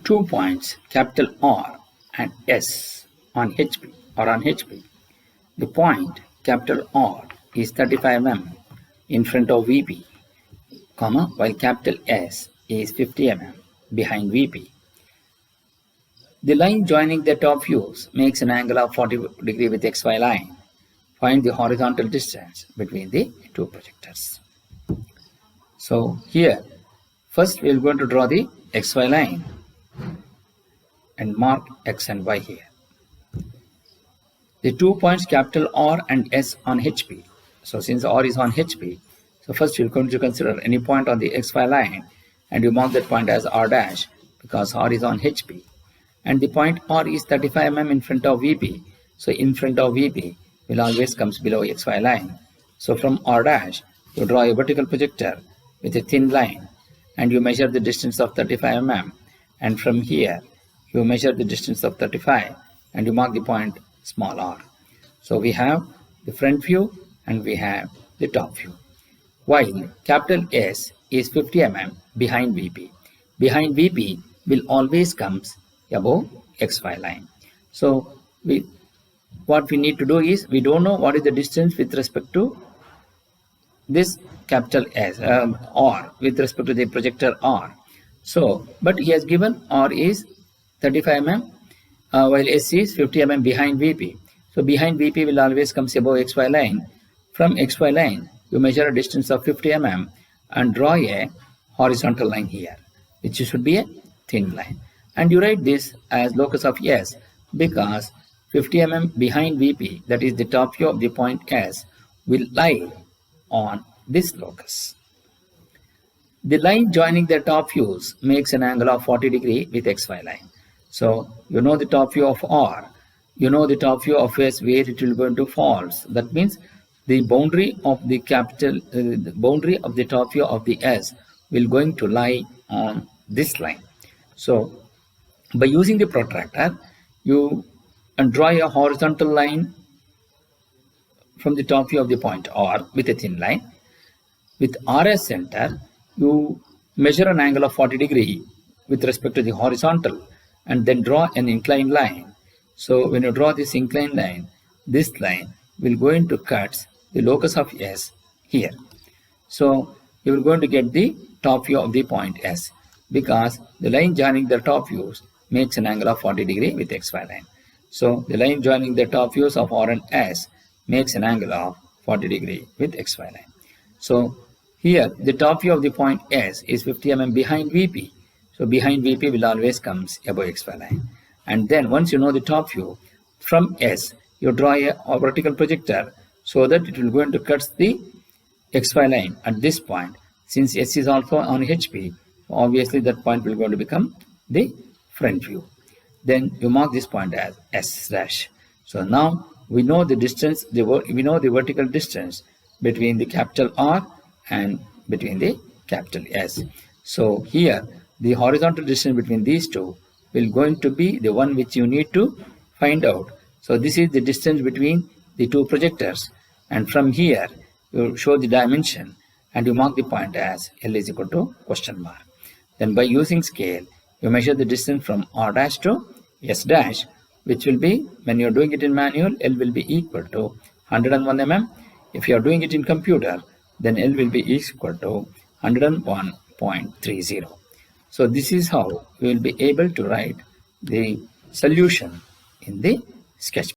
2 points capital R and S on HP or on HP. The point capital R is 35 mm in front of VP, while capital S is 50 mm behind VP. The line joining the top views makes an angle of 40 degree with XY line. Find the horizontal distance between the two projectors. So here, first we are going to draw the XY line and mark X and Y here. The 2 points capital R and S on HP. So since R is on HP, so first we are going to consider any point on the XY line and you mark that point as R dash because R is on HP. And the point R is 35 mm in front of VP. So in front of VP will always comes below XY line. So from R dash, you draw a vertical projector with a thin line and you measure the distance of 35 mm. And from here, you measure the distance of 35 and you mark the point small r. So we have the front view and we have the top view. While capital S is 50 mm behind VP. Behind VP will always comes above XY line. So what we need to do is, we don't know what is the distance with respect to this capital S R with respect to the projector R. So, but he has given R is 35 mm while S is 50 mm behind VP. So behind VP will always comes above XY line. From XY line, you measure a distance of 50 mm and draw a horizontal line here, which should be a thin line. And you write this as locus of S because 50 mm behind VP, that is the top view of the point S, will lie on this locus. The line joining the top views makes an angle of 40 degree with XY line. So you know the top view of R, you know the top view of S where it will go into falls. That means the boundary of the the boundary of the top view of the S will going to lie on this line. So by using the protractor, you draw a horizontal line from the top view of the point R with a thin line. With RS center, you measure an angle of 40 degree with respect to the horizontal and then draw an inclined line. So when you draw this inclined line, this line will go into cuts the locus of S here. So you are going to get the top view of the point S because the line joining the top views makes an angle of 40 degree with XY line. So the line joining the top views of R and S makes an angle of 40 degree with XY line. So here the top view of the point S is 50 mm behind VP. So behind VP will always comes above XY line. And then once you know the top view, from S you draw a vertical projector so that it will go into cuts the XY line at this point. Since S is also on HP, obviously that point will going to become the front view. Then you mark this point as S dash. So now we know the distance, we know the vertical distance between the capital R and between the capital S. So here the horizontal distance between these two will going to be the one which you need to find out. So this is the distance between the two projectors, and from here you show the dimension and you mark the point as L is equal to question mark. Then by using scale, you measure the distance from R dash to S dash, which will be, when you are doing it in manual, L will be equal to 101 mm. If you are doing it in computer, then L will be equal to 101.30. So this is how we will be able to write the solution in the sketch.